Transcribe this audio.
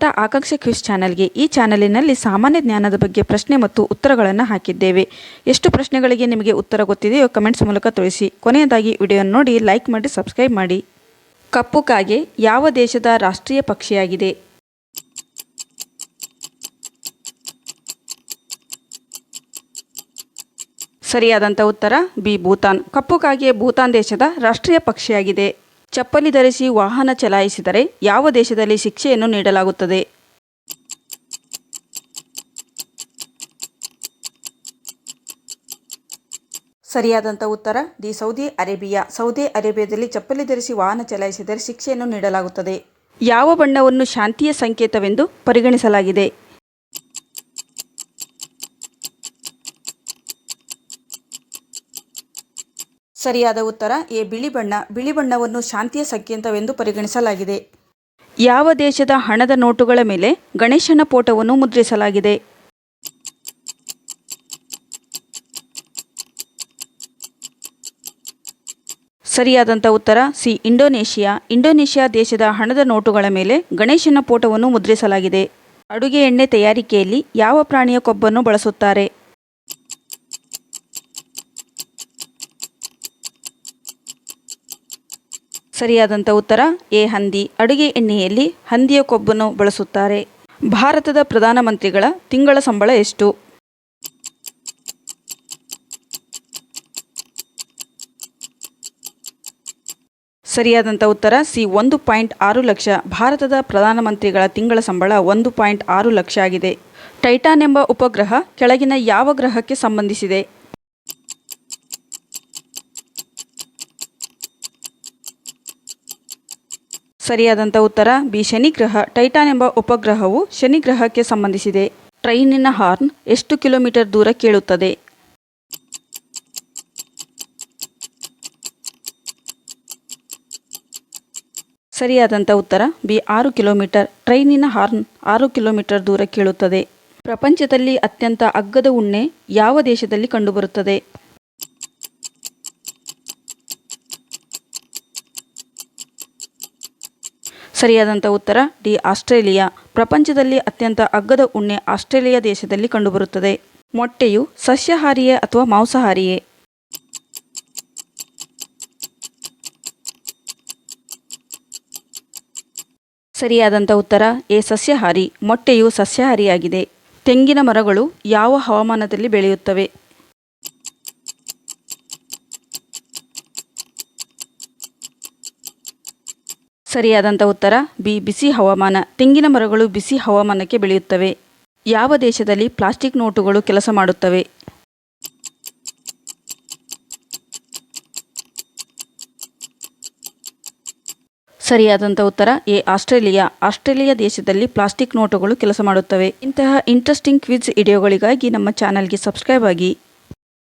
ಆಕಾಂಕ್ಷೆ ಕ್ವಿಜ್ ಚಾನೆಲ್ಗೆ ಈ ಚಾನಲಿನಲ್ಲಿ ಸಾಮಾನ್ಯ ಜ್ಞಾನದ ಬಗ್ಗೆ ಪ್ರಶ್ನೆ ಮತ್ತು ಉತ್ತರಗಳನ್ನು ಹಾಕಿದ್ದೇವೆ. ಎಷ್ಟು ಪ್ರಶ್ನೆಗಳಿಗೆ ನಿಮಗೆ ಉತ್ತರ ಗೊತ್ತಿದೆಯೋ ಕಮೆಂಟ್ಸ್ ಮೂಲಕ ತಿಳಿಸಿ. ಕೊನೆಯದಾಗಿ ವಿಡಿಯೋವನ್ನು ನೋಡಿ ಲೈಕ್ ಮಾಡಿ ಸಬ್ಸ್ಕ್ರೈಬ್ ಮಾಡಿ. ಕಪ್ಪು ಕಾಗೆ ಯಾವ ದೇಶದ ರಾಷ್ಟ್ರೀಯ ಪಕ್ಷಿಯಾಗಿದೆ? ಸರಿಯಾದಂಥ ಉತ್ತರ ಬಿ ಭೂತಾನ್. ಕಪ್ಪು ಕಾಗೆ ಭೂತಾನ್ ದೇಶದ ರಾಷ್ಟ್ರೀಯ ಪಕ್ಷಿಯಾಗಿದೆ. ಚಪ್ಪಲಿ ಧರಿಸಿ ವಾಹನ ಚಲಾಯಿಸಿದರೆ ಯಾವ ದೇಶದಲ್ಲಿ ಶಿಕ್ಷೆಯನ್ನು ನೀಡಲಾಗುತ್ತದೆ? ಸರಿಯಾದಂಥ ಉತ್ತರ ದಿ ಸೌದಿ ಅರೇಬಿಯಾ. ಸೌದಿ ಅರೇಬಿಯಾದಲ್ಲಿ ಚಪ್ಪಲಿ ಧರಿಸಿ ವಾಹನ ಚಲಾಯಿಸಿದರೆ ಶಿಕ್ಷೆಯನ್ನು ನೀಡಲಾಗುತ್ತದೆ. ಯಾವ ಬಣ್ಣವನ್ನು ಶಾಂತಿಯ ಸಂಕೇತವೆಂದು ಪರಿಗಣಿಸಲಾಗಿದೆ? ಸರಿಯಾದ ಉತ್ತರ ಎ ಬಿಳಿ ಬಣ್ಣ. ಬಿಳಿ ಬಣ್ಣವನ್ನು ಶಾಂತಿಯ ಸಂಕೇತವೆಂದು ಪರಿಗಣಿಸಲಾಗಿದೆ. ಯಾವ ದೇಶದ ಹಣದ ನೋಟುಗಳ ಮೇಲೆ ಗಣೇಶನ ಫೋಟೋವನ್ನು ಮುದ್ರಿಸಲಾಗಿದೆ? ಸರಿಯಾದಂಥ ಉತ್ತರ ಸಿ ಇಂಡೋನೇಷಿಯಾ. ಇಂಡೋನೇಷಿಯಾ ದೇಶದ ಹಣದ ನೋಟುಗಳ ಮೇಲೆ ಗಣೇಶನ ಫೋಟೋವನ್ನು ಮುದ್ರಿಸಲಾಗಿದೆ. ಅಡುಗೆ ಎಣ್ಣೆ ತಯಾರಿಕೆಯಲ್ಲಿ ಯಾವ ಪ್ರಾಣಿಯ ಕೊಬ್ಬನ್ನು ಬಳಸುತ್ತಾರೆ? ಸರಿಯಾದಂಥ ಉತ್ತರ ಎ ಹಂದಿ. ಅಡುಗೆ ಎಣ್ಣೆಯಲ್ಲಿ ಹಂದಿಯ ಕೊಬ್ಬನ್ನು ಬಳಸುತ್ತಾರೆ. ಭಾರತದ ಪ್ರಧಾನಮಂತ್ರಿಗಳ ತಿಂಗಳ ಸಂಬಳ ಎಷ್ಟು? ಸರಿಯಾದಂಥ ಉತ್ತರ ಸಿ 1.6 ಲಕ್ಷ. ಭಾರತದ ಪ್ರಧಾನಮಂತ್ರಿಗಳ ತಿಂಗಳ ಸಂಬಳ 1.6 ಲಕ್ಷ ಆಗಿದೆ. ಟೈಟಾನ್ ಎಂಬ ಉಪಗ್ರಹ ಕೆಳಗಿನ ಯಾವ ಗ್ರಹಕ್ಕೆ ಸಂಬಂಧಿಸಿದೆ? ಸರಿಯಾದಂಥ ಉತ್ತರ ಬಿ ಶನಿ ಗ್ರಹ. ಟೈಟಾನ್ ಎಂಬ ಉಪಗ್ರಹವು ಶನಿ ಗ್ರಹಕ್ಕೆ ಸಂಬಂಧಿಸಿದೆ. ಟ್ರೈನಿನ ಹಾರ್ನ್ ಎಷ್ಟು ಕಿಲೋಮೀಟರ್ ದೂರ ಕೇಳುತ್ತದೆ? ಸರಿಯಾದಂಥ ಉತ್ತರ ಬಿ 6 ಕಿಲೋಮೀಟರ್. ಟ್ರೈನಿನ ಹಾರ್ನ್ 6 ಕಿಲೋಮೀಟರ್ ದೂರ ಕೇಳುತ್ತದೆ. ಪ್ರಪಂಚದಲ್ಲಿ ಅತ್ಯಂತ ಅಗ್ಗದ ಉಣ್ಣೆ ಯಾವ ದೇಶದಲ್ಲಿ ಕಂಡುಬರುತ್ತದೆ? ಸರಿಯಾದಂಥ ಉತ್ತರ ಡಿ ಆಸ್ಟ್ರೇಲಿಯಾ. ಪ್ರಪಂಚದಲ್ಲಿ ಅತ್ಯಂತ ಅಗ್ಗದ ಉಣ್ಣೆ ಆಸ್ಟ್ರೇಲಿಯಾ ದೇಶದಲ್ಲಿ ಕಂಡುಬರುತ್ತದೆ. ಮೊಟ್ಟೆಯು ಸಸ್ಯಾಹಾರಿಯೇ ಅಥವಾ ಮಾಂಸಾಹಾರಿಯೇ? ಸರಿಯಾದಂಥ ಉತ್ತರ ಎ ಸಸ್ಯಾಹಾರಿ. ಮೊಟ್ಟೆಯು ಸಸ್ಯಾಹಾರಿಯಾಗಿದೆ. ತೆಂಗಿನ ಮರಗಳು ಯಾವ ಹವಾಮಾನದಲ್ಲಿ ಬೆಳೆಯುತ್ತವೆ? ಸರಿಯಾದಂಥ ಉತ್ತರ ಬಿ ಬಿಸಿ ಹವಾಮಾನ. ತೆಂಗಿನ ಮರಗಳು ಬಿಸಿ ಹವಾಮಾನಕ್ಕೆ ಬೆಳೆಯುತ್ತವೆ. ಯಾವ ದೇಶದಲ್ಲಿ ಪ್ಲಾಸ್ಟಿಕ್ ನೋಟುಗಳು ಕೆಲಸ ಮಾಡುತ್ತವೆ? ಸರಿಯಾದಂಥ ಉತ್ತರ ಎ ಆಸ್ಟ್ರೇಲಿಯಾ. ಆಸ್ಟ್ರೇಲಿಯಾ ದೇಶದಲ್ಲಿ ಪ್ಲಾಸ್ಟಿಕ್ ನೋಟುಗಳು ಕೆಲಸ ಮಾಡುತ್ತವೆ. ಇಂತಹ ಇಂಟ್ರೆಸ್ಟಿಂಗ್ ಕ್ವಿಜ್ ವಿಡಿಯೋಗಳಿಗಾಗಿ ನಮ್ಮ ಚಾನಲ್ಗೆ ಸಬ್ಸ್ಕ್ರೈಬ್ ಆಗಿ.